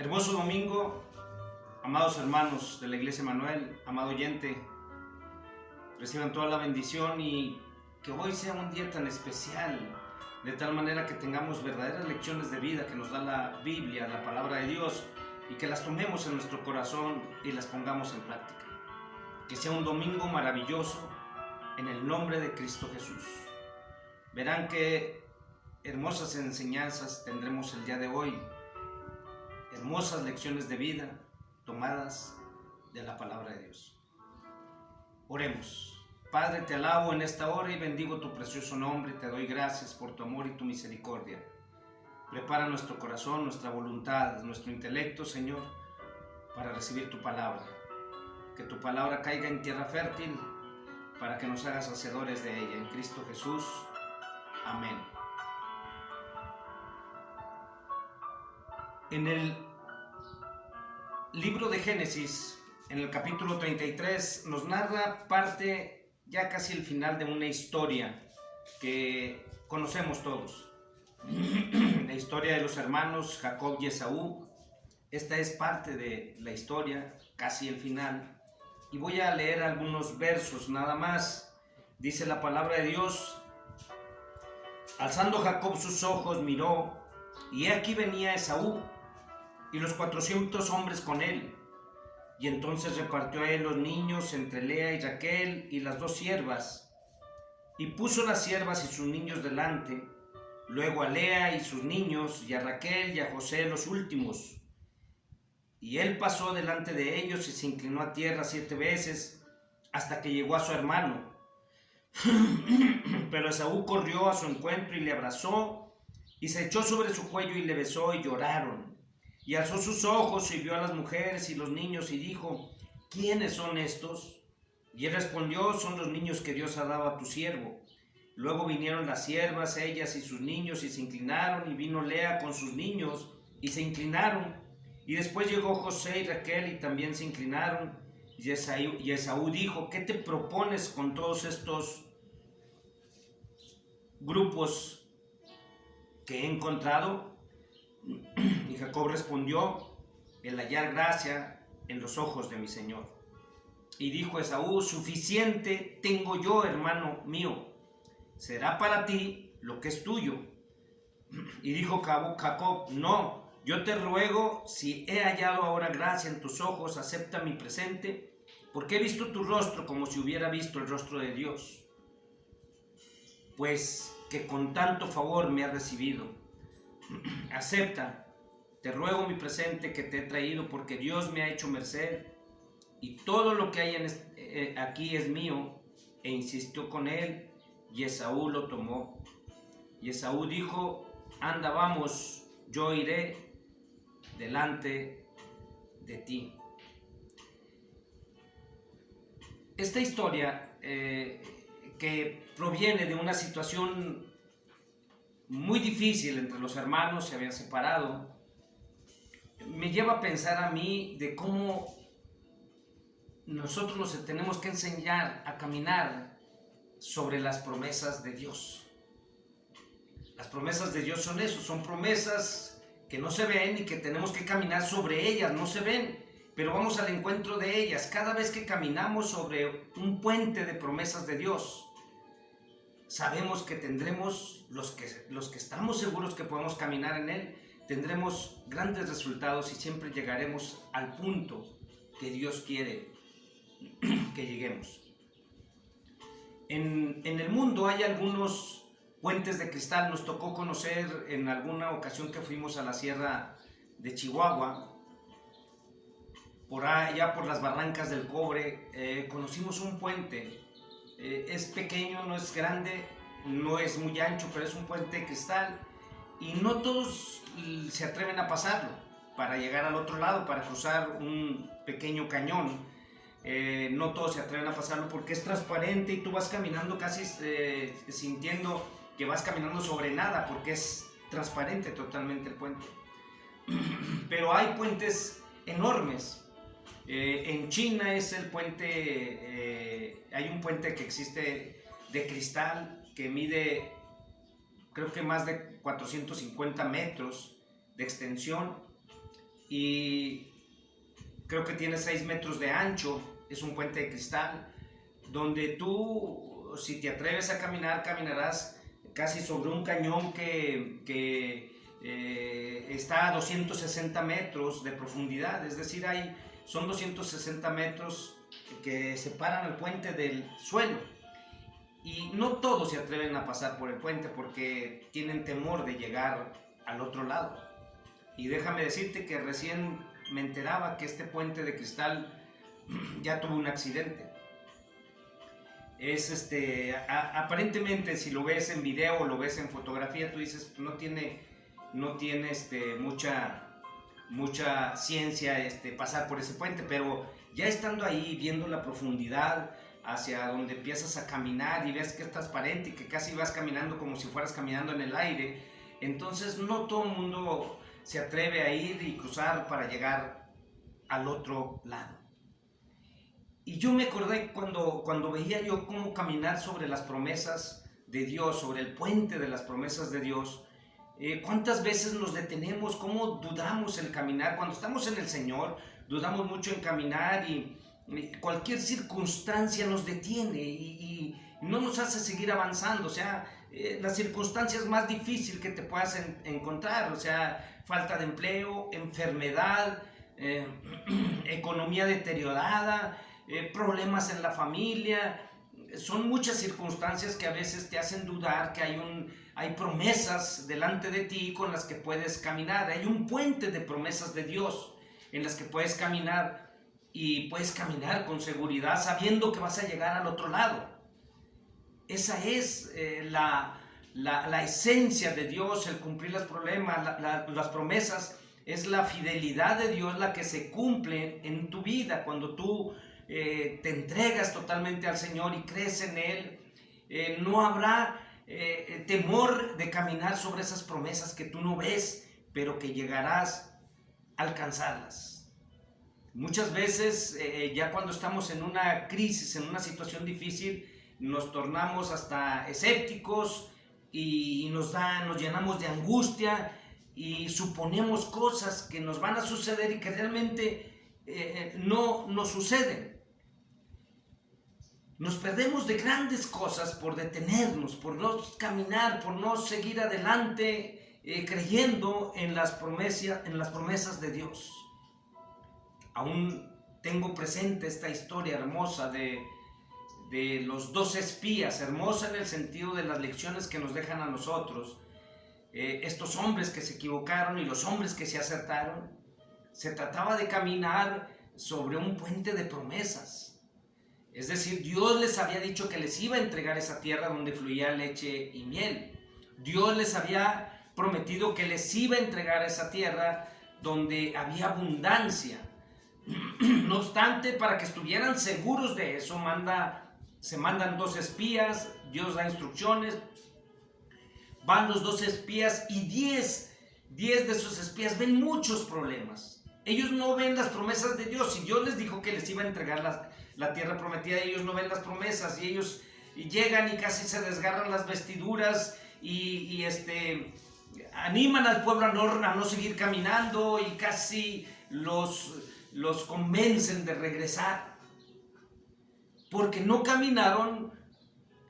Hermoso domingo, amados hermanos de la Iglesia Emanuel, amado oyente, reciban toda la bendición y que hoy sea un día tan especial, de tal manera que tengamos verdaderas lecciones de vida que nos da la Biblia, la palabra de Dios, y que las tomemos en nuestro corazón y las pongamos en práctica. Que sea un domingo maravilloso en el nombre de Cristo Jesús. Verán que hermosas enseñanzas tendremos el día de hoy, hermosas lecciones de vida tomadas de la palabra de Dios. Oremos. Padre, te alabo en esta hora y bendigo tu precioso nombre. Te doy gracias por tu amor y tu misericordia. Prepara nuestro corazón, nuestra voluntad, nuestro intelecto, Señor, para recibir tu palabra. Que tu palabra caiga en tierra fértil para que nos hagas hacedores de ella. En Cristo Jesús. Amén. En el libro de Génesis, en el capítulo 33, nos narra parte ya casi el final de una historia que conocemos todos. La historia de los hermanos Jacob y Esaú. Esta es parte de la historia, casi el final. Y voy a leer algunos versos nada más. Dice la palabra de Dios: alzando Jacob sus ojos, miró, y he aquí venía Esaú, y los 400 hombres con él. Y entonces repartió a él los niños entre Lea y Raquel y las 2 siervas, y puso las siervas y sus niños delante, luego a Lea y sus niños, y a Raquel y a José los últimos. Y él pasó delante de ellos y se inclinó a tierra 7 veces, hasta que llegó a su hermano. Pero Esaú corrió a su encuentro y le abrazó, y se echó sobre su cuello y le besó, y lloraron. Y alzó sus ojos y vio a las mujeres y los niños y dijo: ¿quiénes son estos? Y él respondió: son los niños que Dios ha dado a tu siervo. Luego vinieron las siervas, ellas y sus niños, y se inclinaron, y vino Lea con sus niños, y se inclinaron. Y después llegó José y Raquel, y también se inclinaron. Y Esaú dijo: ¿qué te propones con todos estos grupos que he encontrado? Y Jacob respondió: el hallar gracia en los ojos de mi señor. Y dijo Esaú: suficiente tengo yo, hermano mío, será para ti lo que es tuyo. Y dijo Jacob: no, yo te ruego, si he hallado ahora gracia en tus ojos, acepta mi presente, porque he visto tu rostro como si hubiera visto el rostro de Dios, pues que con tanto favor me has recibido. Acepta, te ruego, mi presente que te he traído, porque Dios me ha hecho merced, y todo lo que hay aquí es mío. E insistió con él, y Esaú lo tomó. Y Esaú dijo: anda, vamos, yo iré delante de ti. Esta historia que proviene de una situación muy difícil entre los hermanos, se habían separado, me lleva a pensar a mí de cómo nosotros nos tenemos que enseñar a caminar sobre las promesas de Dios. Las promesas de Dios son eso, son promesas que no se ven y que tenemos que caminar sobre ellas. No se ven, pero vamos al encuentro de ellas. Cada vez que caminamos sobre un puente de promesas de Dios, sabemos que tendremos, los que estamos seguros que podemos caminar en él, tendremos grandes resultados y siempre llegaremos al punto que Dios quiere que lleguemos. En el mundo hay algunos puentes de cristal. Nos tocó conocer en alguna ocasión que fuimos a la sierra de Chihuahua, por allá por las barrancas del Cobre, conocimos un puente. Es pequeño, no es grande, no es muy ancho, pero es un puente de cristal, y no todos se atreven a pasarlo para llegar al otro lado, para cruzar un pequeño cañón. No todos se atreven a pasarlo porque es transparente y tú vas caminando casi sintiendo que vas caminando sobre nada, porque es transparente totalmente el puente. Pero hay puentes enormes. En China es el puente, hay un puente que existe de cristal que mide, creo que más de 450 metros de extensión, y creo que tiene 6 metros de ancho, es un puente de cristal, donde tú, si te atreves a caminar, caminarás casi sobre un cañón que está a 260 metros de profundidad, es decir, son 260 metros que separan el puente del suelo. Y no todos se atreven a pasar por el puente porque tienen temor de llegar al otro lado. Y déjame decirte que recién me enteraba que este puente de cristal ya tuvo un accidente. Aparentemente, si lo ves en video o lo ves en fotografía, tú dices, no tiene mucha ciencia pasar por ese puente, pero ya estando ahí, viendo la profundidad hacia donde empiezas a caminar y ves que es transparente y que casi vas caminando como si fueras caminando en el aire, entonces no todo el mundo se atreve a ir y cruzar para llegar al otro lado. Y yo me acordé cuando veía yo cómo caminar sobre las promesas de Dios, sobre el puente de las promesas de Dios. ¿Cuántas veces nos detenemos? ¿Cómo dudamos el caminar? Cuando estamos en el Señor, dudamos mucho en caminar y cualquier circunstancia nos detiene y no nos hace seguir avanzando. O sea, la circunstancia es más difícil que te puedas encontrar. O sea, falta de empleo, enfermedad, economía deteriorada, problemas en la familia. Son muchas circunstancias que a veces te hacen dudar que hay promesas delante de ti con las que puedes caminar. Hay un puente de promesas de Dios en las que puedes caminar y puedes caminar con seguridad sabiendo que vas a llegar al otro lado. Esa es la esencia de Dios, el cumplir las promesas. Es la fidelidad de Dios la que se cumple en tu vida cuando tú te entregas totalmente al Señor y crees en Él. No habrá temor de caminar sobre esas promesas que tú no ves, pero que llegarás a alcanzarlas. Muchas veces, ya cuando estamos en una crisis, en una situación difícil, nos tornamos hasta escépticos y nos llenamos de angustia y suponemos cosas que nos van a suceder y que realmente no nos suceden. Nos perdemos de grandes cosas por detenernos, por no caminar, por no seguir adelante creyendo en las promesas de Dios. Aún tengo presente esta historia hermosa de los 2 espías, hermosa en el sentido de las lecciones que nos dejan a nosotros. Estos hombres que se equivocaron y los hombres que se acertaron. Se trataba de caminar sobre un puente de promesas. Es decir, Dios les había dicho que les iba a entregar esa tierra donde fluía leche y miel. Dios les había prometido que les iba a entregar esa tierra donde había abundancia. No obstante, para que estuvieran seguros de eso, se mandan 2 espías, Dios da instrucciones, van los 2 espías y 10 de esos espías ven muchos problemas. Ellos no ven las promesas de Dios. Si Dios les dijo que les iba a entregar la tierra prometida, ellos no ven las promesas y ellos llegan y casi se desgarran las vestiduras y animan al pueblo a no seguir caminando y casi los convencen de regresar porque no caminaron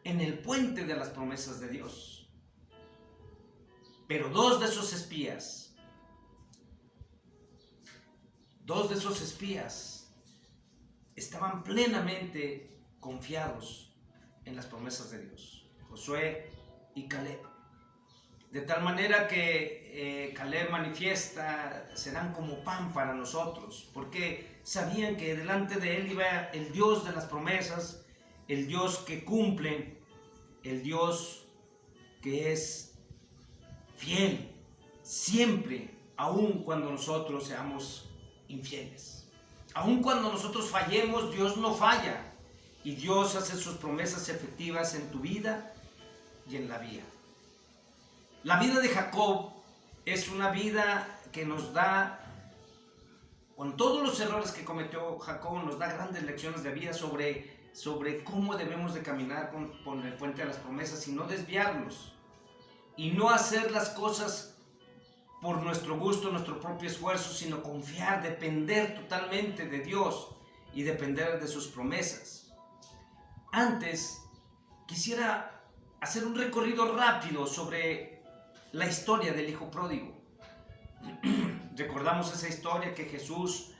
en el puente de las promesas de Dios. Pero 2 de esos espías estaban plenamente confiados en las promesas de Dios, Josué y Caleb. De tal manera que Caleb manifiesta, serán como pan para nosotros, porque sabían que delante de él iba el Dios de las promesas, el Dios que cumple, el Dios que es fiel, siempre, aun cuando nosotros seamos infieles. Aun cuando nosotros fallemos, Dios no falla, y Dios hace sus promesas efectivas en tu vida y en la mía. La vida de Jacob es una vida que nos da, con todos los errores que cometió Jacob, nos da grandes lecciones de vida sobre cómo debemos de caminar con el puente de las promesas y no desviarnos y no hacer las cosas por nuestro gusto, nuestro propio esfuerzo, sino confiar, depender totalmente de Dios y depender de sus promesas. Antes, quisiera hacer un recorrido rápido sobre la historia del hijo pródigo. Recordamos esa historia que Jesús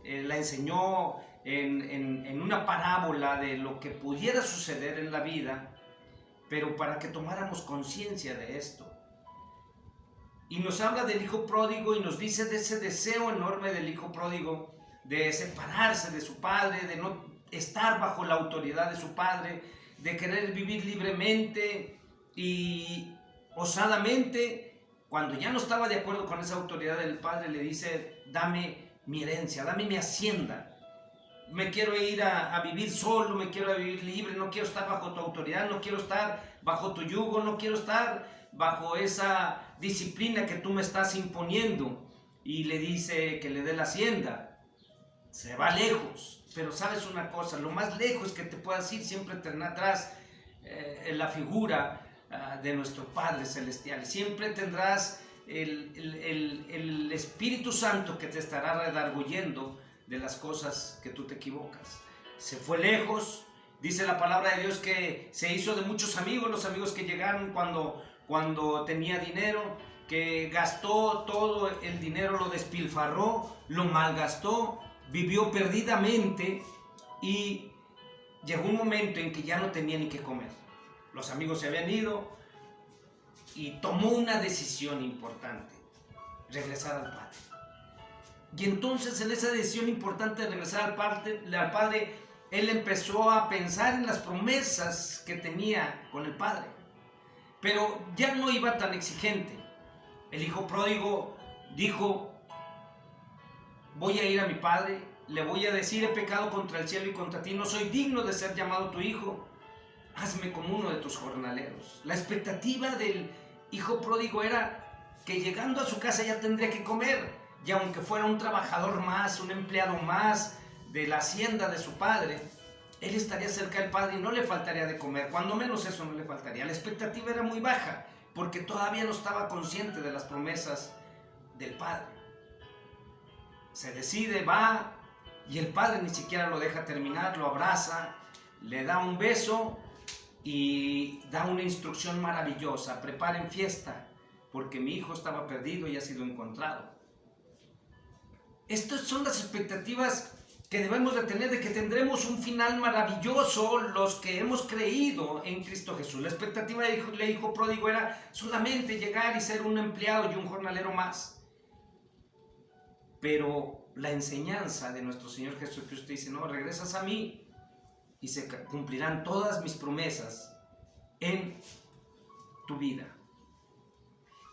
la enseñó en una parábola de lo que pudiera suceder en la vida, pero para que tomáramos conciencia de esto. Y nos habla del hijo pródigo y nos dice de ese deseo enorme del hijo pródigo de separarse de su padre, de no estar bajo la autoridad de su padre, de querer vivir libremente y osadamente. Cuando ya no estaba de acuerdo con esa autoridad del padre, le dice: dame mi herencia, dame mi hacienda. Me quiero ir a vivir solo, me quiero vivir libre, no quiero estar bajo tu autoridad, no quiero estar bajo tu yugo, no quiero estar bajo esa disciplina que tú me estás imponiendo. Y le dice que le dé la hacienda. Se va lejos, pero sabes una cosa, lo más lejos que te puedas ir siempre tendrás la figura de nuestro Padre Celestial. Siempre tendrás el Espíritu Santo que te estará redarguyendo de las cosas que tú te equivocas. Se fue lejos, dice la palabra de Dios que se hizo de muchos amigos, los amigos que llegaron cuando tenía dinero, que gastó todo el dinero, lo despilfarró, lo malgastó, vivió perdidamente y llegó un momento en que ya no tenía ni qué comer. Los amigos se habían ido y tomó una decisión importante: regresar al Padre. Y entonces en esa decisión importante de regresar al Padre, él empezó a pensar en las promesas que tenía con el Padre. Pero ya no iba tan exigente. El hijo pródigo dijo: voy a ir a mi padre, le voy a decir: he pecado contra el cielo y contra ti, no soy digno de ser llamado tu hijo, hazme como uno de tus jornaleros. La expectativa del hijo pródigo era que llegando a su casa ya tendría que comer, y aunque fuera un trabajador más, un empleado más de la hacienda de su padre, él estaría cerca del padre y no le faltaría de comer, cuando menos eso no le faltaría. La expectativa era muy baja, porque todavía no estaba consciente de las promesas del padre. Se decide, va, y el padre ni siquiera lo deja terminar, lo abraza, le da un beso y da una instrucción maravillosa: preparen fiesta, porque mi hijo estaba perdido y ha sido encontrado. Estas son las expectativas que debemos de tener, de que tendremos un final maravilloso los que hemos creído en Cristo Jesús. La expectativa del hijo pródigo era solamente llegar y ser un empleado y un jornalero más. Pero la enseñanza de nuestro Señor Jesucristo dice: no, regresas a mí y se cumplirán todas mis promesas en tu vida.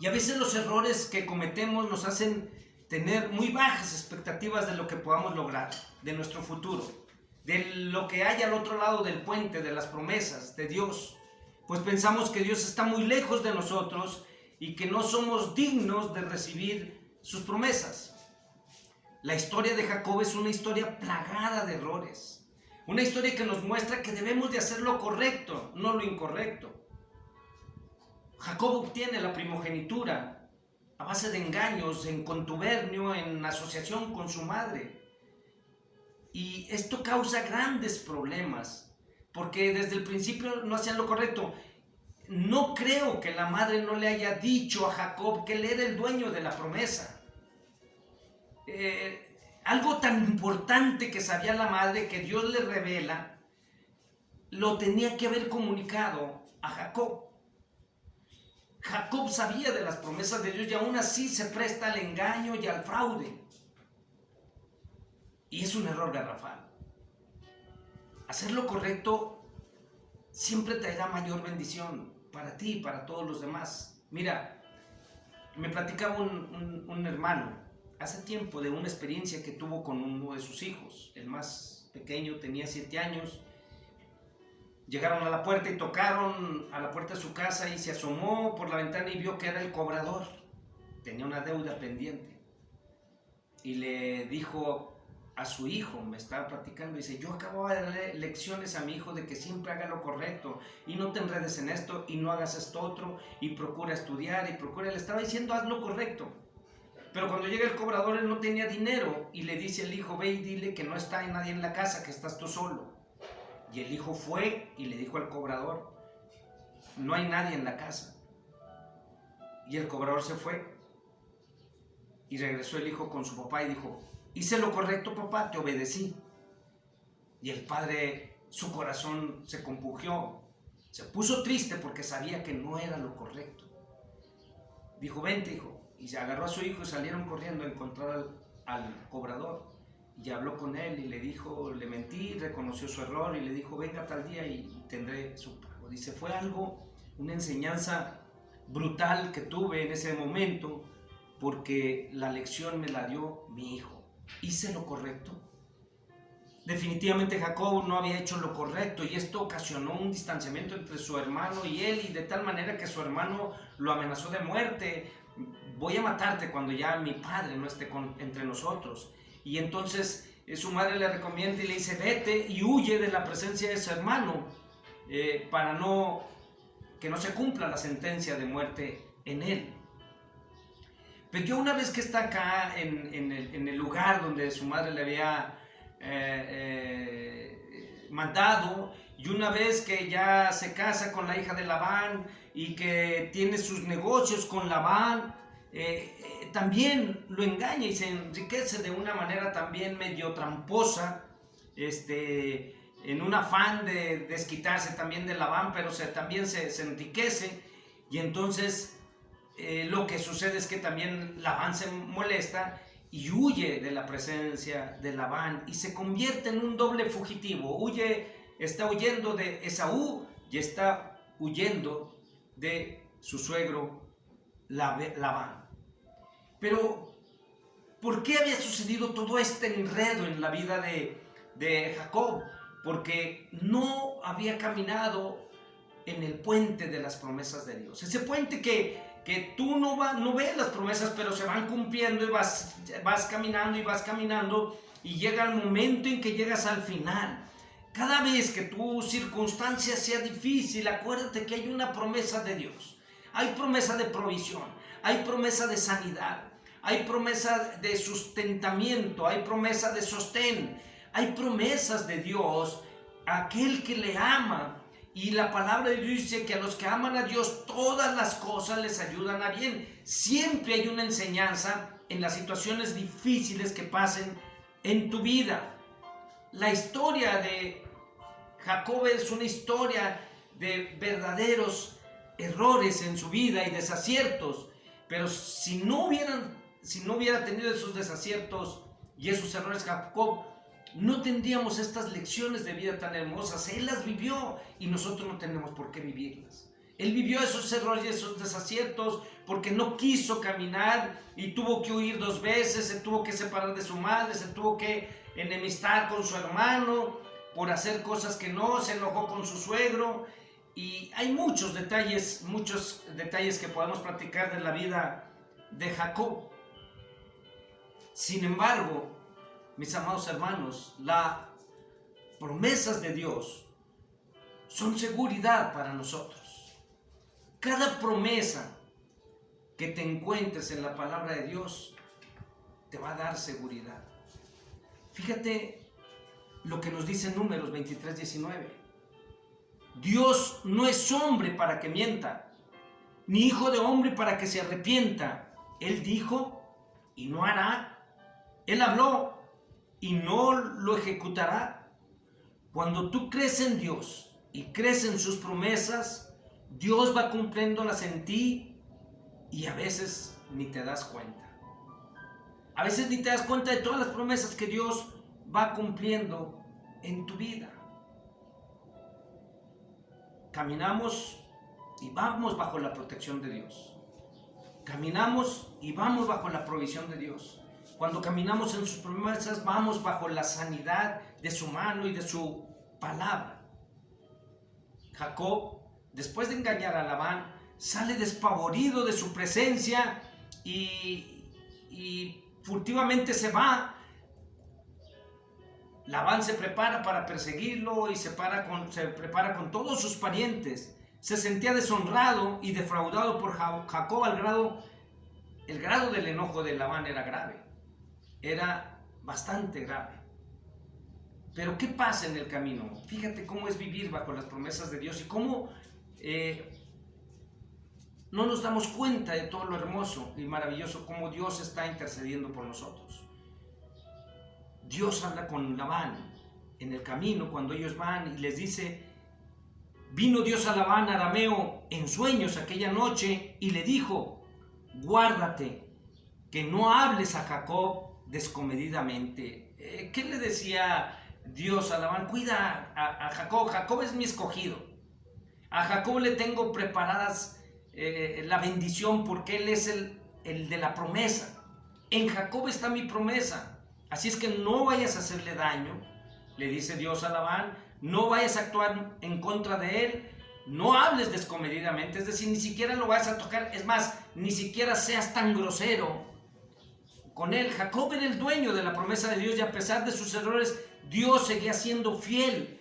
Y a veces los errores que cometemos nos hacen tener muy bajas expectativas de lo que podamos lograr, de nuestro futuro, de lo que hay al otro lado del puente, de las promesas de Dios. Pues pensamos que Dios está muy lejos de nosotros y que no somos dignos de recibir sus promesas. La historia de Jacob es una historia plagada de errores. Una historia que nos muestra que debemos de hacer lo correcto, no lo incorrecto. Jacob obtiene la primogenitura a base de engaños, en contubernio, en asociación con su madre. Y esto causa grandes problemas, porque desde el principio no hacían lo correcto. No creo que la madre no le haya dicho a Jacob que él era el dueño de la promesa. Algo tan importante que sabía la madre, que Dios le revela, lo tenía que haber comunicado a Jacob. Jacob sabía de las promesas de Dios y aún así se presta al engaño y al fraude. Y es un error garrafal. Hacer lo correcto siempre traerá mayor bendición para ti y para todos los demás. Mira, me platicaba un hermano hace tiempo de una experiencia que tuvo con uno de sus hijos. El más pequeño tenía 7 años. Llegaron a la puerta y tocaron a la puerta de su casa y se asomó por la ventana y vio que era el cobrador. Tenía una deuda pendiente. Y le dijo a su hijo, me estaba platicando, dice: yo acabo de darle lecciones a mi hijo de que siempre haga lo correcto y no te enredes en esto y no hagas esto otro y procura estudiar y procura. Le estaba diciendo: haz lo correcto. Pero cuando llega el cobrador, él no tenía dinero y le dice al hijo, ve y dile que no está nadie en la casa, que estás tú solo. Y el hijo fue y le dijo al cobrador, no hay nadie en la casa. Y el cobrador se fue y regresó el hijo con su papá y dijo, hice lo correcto, papá, te obedecí. Y el padre, su corazón se compungió, se puso triste porque sabía que no era lo correcto. Dijo, vente, hijo. Y se agarró a su hijo y salieron corriendo a encontrar al cobrador. Y habló con él y le dijo, le mentí, reconoció su error y le dijo, venga tal día y tendré su pago. Dice, fue algo, una enseñanza brutal que tuve en ese momento, porque la lección me la dio mi hijo. ¿Hice lo correcto? Definitivamente Jacob no había hecho lo correcto y esto ocasionó un distanciamiento entre su hermano y él, y de tal manera que su hermano lo amenazó de muerte. Voy a matarte cuando ya mi padre no esté entre nosotros. Y entonces su madre le recomienda y le dice, vete y huye de la presencia de su hermano para que no se cumpla la sentencia de muerte en él. Pero ya una vez que está acá en el lugar donde su madre le había mandado, y una vez que ya se casa con la hija de Labán y que tiene sus negocios con Labán, también lo engaña y se enriquece de una manera también medio tramposa, en un afán de desquitarse también de Labán, pero también se enriquece. Y entonces lo que sucede es que también Labán se molesta y huye de la presencia de Labán y se convierte en un doble fugitivo. Está huyendo de Esaú y está huyendo de su suegro Labán. Pero, ¿por qué había sucedido todo este enredo en la vida de Jacob? Porque no había caminado en el puente de las promesas de Dios. Ese puente que tú no ves las promesas, pero se van cumpliendo y vas caminando y llega el momento en que llegas al final. Cada vez que tu circunstancia sea difícil, acuérdate que hay una promesa de Dios. Hay promesa de provisión, hay promesa de sanidad, hay promesa de sustentamiento, hay promesa de sostén, hay promesas de Dios a aquel que le ama. Y la palabra de Dios dice que a los que aman a Dios todas las cosas les ayudan a bien. Siempre hay una enseñanza en las situaciones difíciles que pasen en tu vida. La historia de Jacob es una historia de verdaderos errores en su vida y desaciertos, pero si no hubiera tenido esos desaciertos y esos errores Jacob, no tendríamos estas lecciones de vida tan hermosas. Él las vivió y nosotros no tenemos por qué vivirlas. Él vivió esos errores y esos desaciertos porque no quiso caminar y tuvo que huir 2 veces, se tuvo que separar de su madre, se tuvo que enemistar con su hermano por hacer cosas que no, se enojó con su suegro. Y hay muchos detalles que podemos platicar de la vida de Jacob. Sin embargo, mis amados hermanos, las promesas de Dios son seguridad para nosotros. Cada promesa que te encuentres en la palabra de Dios te va a dar seguridad. Fíjate lo que nos dice Números 23:19. Dios no es hombre para que mienta, ni hijo de hombre para que se arrepienta. Él dijo y no hará. Él habló y no lo ejecutará. Cuando tú crees en Dios y crees en sus promesas, Dios va cumpliéndolas en ti y a veces ni te das cuenta. A veces ni te das cuenta de todas las promesas que Dios va cumpliendo en tu vida. Caminamos y vamos bajo la protección de Dios. Caminamos y vamos bajo la provisión de Dios. Cuando caminamos en sus promesas, vamos bajo la sanidad de su mano y de su palabra. Jacob, después de engañar a Labán, sale despavorido de su presencia y furtivamente se va. Labán se prepara para perseguirlo y se prepara con todos sus parientes. Se sentía deshonrado y defraudado por Jacob al grado el grado del enojo de Labán era grave, era bastante grave. Pero ¿qué pasa en el camino? Fíjate cómo es vivir bajo las promesas de Dios y cómo no nos damos cuenta de todo lo hermoso y maravilloso, cómo Dios está intercediendo por nosotros. Dios habla con Labán en el camino cuando ellos van y les dice: vino Dios a Labán arameo en sueños aquella noche y le dijo: guárdate que no hables a Jacob descomedidamente. ¿Qué le decía Dios a Labán? Cuida a Jacob. Jacob es mi escogido. A Jacob le tengo preparadas la bendición porque él es el de la promesa. En Jacob está mi promesa. Así es que no vayas a hacerle daño, le dice Dios a Labán. No vayas a actuar en contra de él. No hables descomedidamente, es decir, ni siquiera lo vayas a tocar. Es más, ni siquiera seas tan grosero con él. Jacob era el dueño de la promesa de Dios y a pesar de sus errores, Dios seguía siendo fiel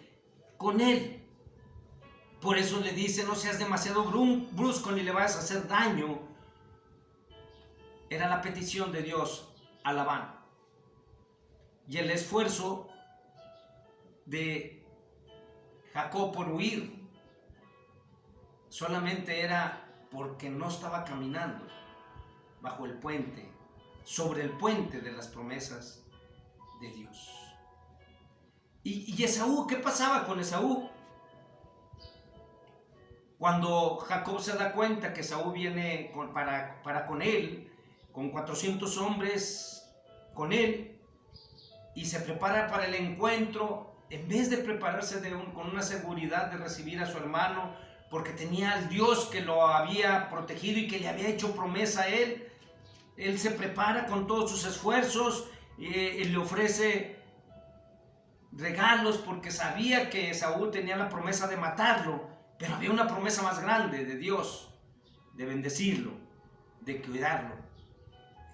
con él. Por eso le dice: no seas demasiado brusco ni le vayas a hacer daño. Era la petición de Dios a Labán. Y el esfuerzo de Jacob por huir solamente era porque no estaba caminando bajo el puente, sobre el puente de las promesas de Dios. Y Esaú, ¿qué pasaba con Esaú? Cuando Jacob se da cuenta que Esaú viene para con él, con 400 hombres con él, y se prepara para el encuentro, en vez de prepararse con una seguridad de recibir a su hermano, porque tenía al Dios que lo había protegido y que le había hecho promesa a él se prepara con todos sus esfuerzos, y le ofrece regalos porque sabía que Esaú tenía la promesa de matarlo, pero había una promesa más grande de Dios, de bendecirlo, de cuidarlo.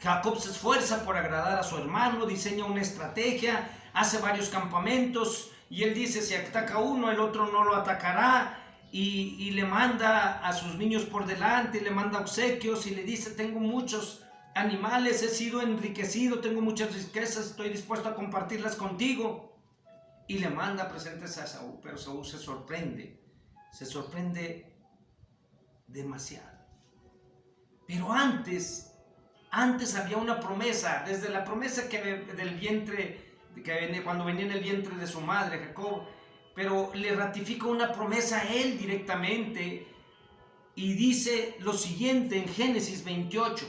Jacob se esfuerza por agradar a su hermano, diseña una estrategia, hace varios campamentos y él dice: si ataca uno, el otro no lo atacará, y le manda a sus niños por delante, y le manda obsequios y le dice: tengo muchos animales, he sido enriquecido, tengo muchas riquezas, estoy dispuesto a compartirlas contigo. Y le manda presentes a Esaú, pero Esaú se sorprende demasiado. Pero antes había una promesa, desde la promesa del vientre, cuando venía en el vientre de su madre Jacob, pero le ratifica una promesa a él directamente y dice lo siguiente en Génesis 28,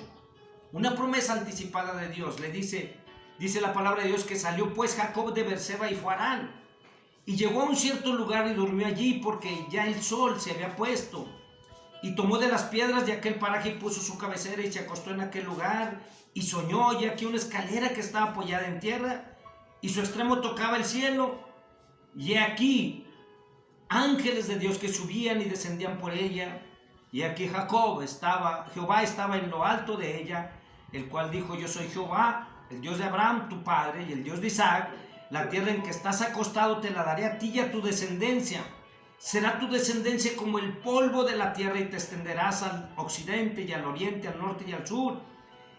una promesa anticipada de Dios. Le dice la palabra de Dios que salió pues Jacob de Beerseba y fue a Harán, y llegó a un cierto lugar y durmió allí porque ya el sol se había puesto. Y tomó de las piedras de aquel paraje y puso su cabecera y se acostó en aquel lugar y soñó, y aquí una escalera que estaba apoyada en tierra y su extremo tocaba el cielo, y aquí ángeles de Dios que subían y descendían por ella, y aquí Jehová estaba en lo alto de ella, el cual dijo: yo soy Jehová, el Dios de Abraham tu padre y el Dios de Isaac. La tierra en que estás acostado te la daré a ti y a tu descendencia. Será tu descendencia como el polvo de la tierra, y te extenderás al occidente y al oriente, al norte y al sur.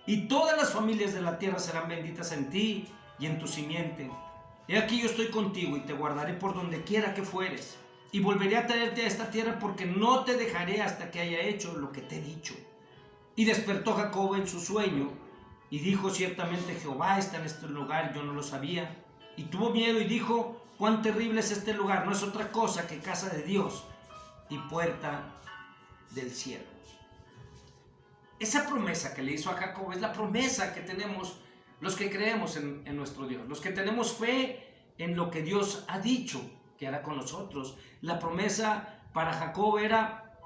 Y todas las familias de la tierra serán benditas en ti y en tu simiente. He aquí yo estoy contigo y te guardaré por donde quiera que fueres. Y volveré a traerte a esta tierra porque no te dejaré hasta que haya hecho lo que te he dicho. Y despertó Jacob en su sueño y dijo: ciertamente Jehová está en este lugar, yo no lo sabía. Y tuvo miedo y dijo: cuán terrible es este lugar, no es otra cosa que casa de Dios y puerta del cielo. Esa promesa que le hizo a Jacob es la promesa que tenemos los que creemos en nuestro Dios, los que tenemos fe en lo que Dios ha dicho que hará con nosotros. La promesa para Jacob era: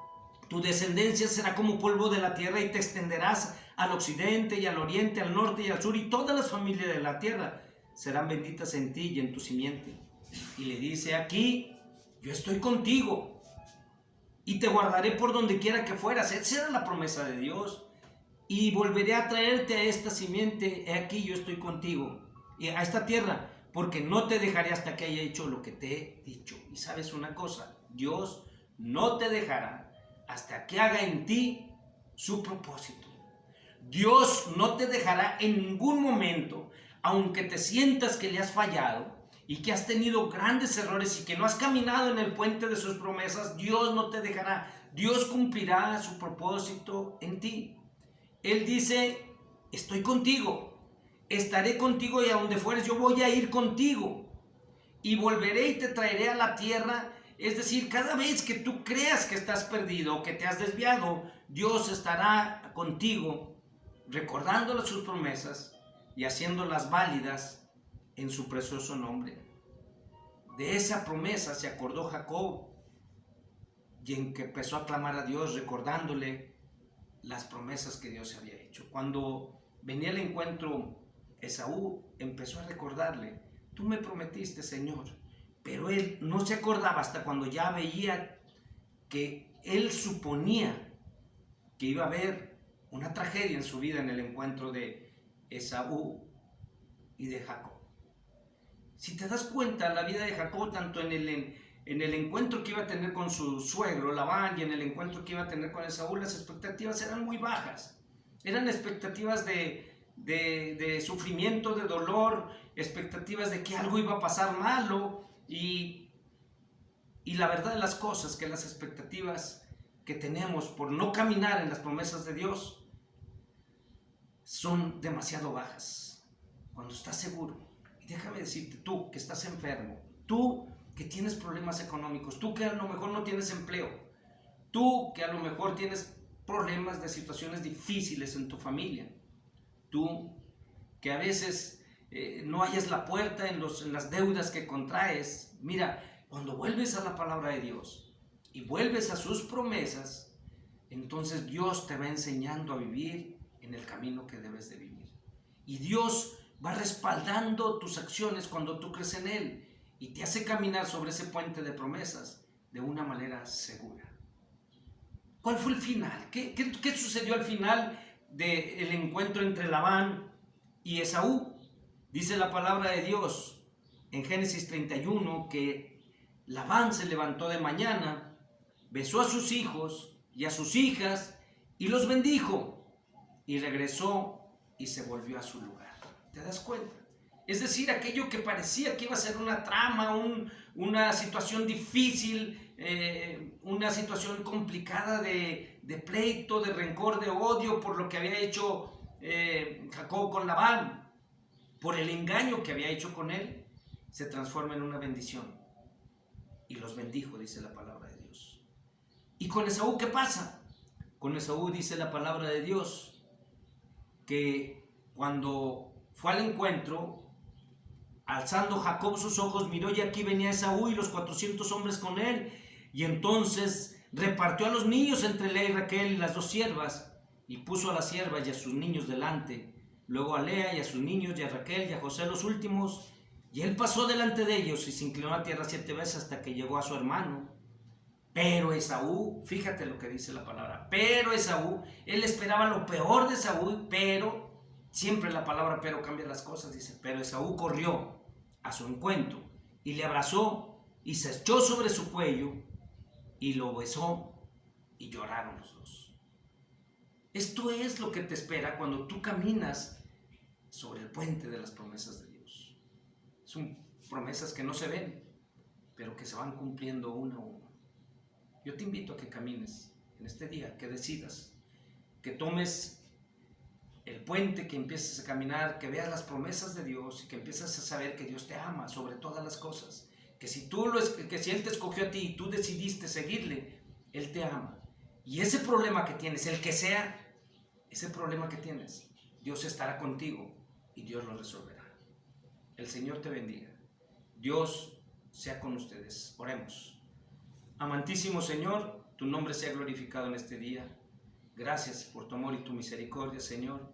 tu descendencia será como polvo de la tierra y te extenderás al occidente y al oriente, al norte y al sur, y todas las familias de la tierra serán benditas en ti y en tu simiente. Y le dice: aquí yo estoy contigo y te guardaré por donde quiera que fueras. Esa era la promesa de Dios. Y volveré a traerte a esta simiente. He aquí yo estoy contigo y a esta tierra, porque no te dejaré hasta que haya hecho lo que te he dicho. Y sabes una cosa, Dios no te dejará hasta que haga en ti su propósito. Dios no te dejará en ningún momento, aunque te sientas que le has fallado y que has tenido grandes errores y que no has caminado en el puente de sus promesas. Dios no te dejará. Dios cumplirá su propósito en ti. Él dice: estoy contigo, estaré contigo, y a donde fueres yo voy a ir contigo, y volveré y te traeré a la tierra. Es decir, cada vez que tú creas que estás perdido, que te has desviado, Dios estará contigo, recordándole sus promesas y haciéndolas válidas en su precioso nombre. De esa promesa se acordó Jacob, y en que empezó a clamar a Dios, recordándole las promesas que Dios había hecho. Cuando venía al encuentro Esaú, empezó a recordarle: tú me prometiste, Señor. Pero él no se acordaba hasta cuando ya veía que él suponía que iba a haber una tragedia en su vida en el encuentro de Esaú y de Jacob. Si te das cuenta, la vida de Jacob, tanto en el encuentro que iba a tener con su suegro Labán y en el encuentro que iba a tener con Esaú, las expectativas eran muy bajas. Eran expectativas de sufrimiento, de dolor, expectativas de que algo iba a pasar malo, y la verdad de las cosas, que las expectativas que tenemos por no caminar en las promesas de Dios son demasiado bajas. Cuando estás seguro, y déjame decirte, tú que estás enfermo, tú que tienes problemas económicos, tú que a lo mejor no tienes empleo, tú que a lo mejor tienes problemas de situaciones difíciles en tu familia, tú que a veces no hallas la puerta en las deudas que contraes. Mira, cuando vuelves a la palabra de Dios y vuelves a sus promesas, entonces Dios te va enseñando a vivir en el camino que debes de vivir. Y Dios va respaldando tus acciones cuando tú crees en Él, y te hace caminar sobre ese puente de promesas de una manera segura. ¿Cuál fue el final? ¿Qué sucedió al final del encuentro entre Labán y Esaú? Dice la palabra de Dios en Génesis 31 que Labán se levantó de mañana, besó a sus hijos y a sus hijas y los bendijo, y regresó y se volvió a su lugar. ¿Te das cuenta? Es decir, aquello que parecía que iba a ser una trama, una situación difícil, una situación complicada de pleito, de rencor, de odio por lo que había hecho Jacob con Labán, por el engaño que había hecho con él, se transforma en una bendición. Y los bendijo, dice la palabra de Dios. ¿Y con Esaú qué pasa? Con Esaú dice la palabra de Dios que cuando fue al encuentro, alzando Jacob sus ojos, miró, y aquí venía Esaú y los 400 hombres con él. Y entonces repartió a los niños entre Lea y Raquel y las dos siervas, y puso a las siervas y a sus niños delante, luego a Lea y a sus niños, y a Raquel y a José los últimos. Y él pasó delante de ellos y se inclinó a tierra 7 veces hasta que llegó a su hermano. Pero Esaú, fíjate lo que dice la palabra, pero Esaú, él esperaba lo peor de Esaú, pero, siempre la palabra pero cambia las cosas, dice, pero Esaú corrió a su encuentro y le abrazó y se echó sobre su cuello y lo besó, y lloraron los dos. Esto es lo que te espera cuando tú caminas sobre el puente de las promesas de Dios. Son promesas que no se ven, pero que se van cumpliendo uno a uno. Yo te invito a que camines en este día, que decidas, que tomes el puente, que empieces a caminar, que veas las promesas de Dios y que empieces a saber que Dios te ama sobre todas las cosas. Que si Él te escogió a ti y tú decidiste seguirle, Él te ama. Y ese problema que tienes, el que sea, ese problema que tienes, Dios estará contigo y Dios lo resolverá. El Señor te bendiga. Dios sea con ustedes. Oremos. Amantísimo Señor, tu nombre sea glorificado en este día. Gracias por tu amor y tu misericordia, Señor.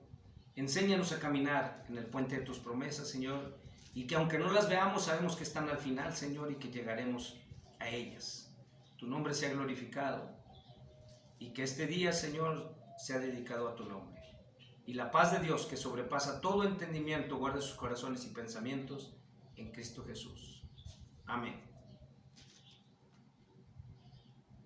Enséñanos a caminar en el puente de tus promesas, Señor, y que aunque no las veamos, sabemos que están al final, Señor, y que llegaremos a ellas. Tu nombre sea glorificado, y que este día, Señor, sea dedicado a tu nombre. Y la paz de Dios, que sobrepasa todo entendimiento, guarde sus corazones y pensamientos en Cristo Jesús. Amén.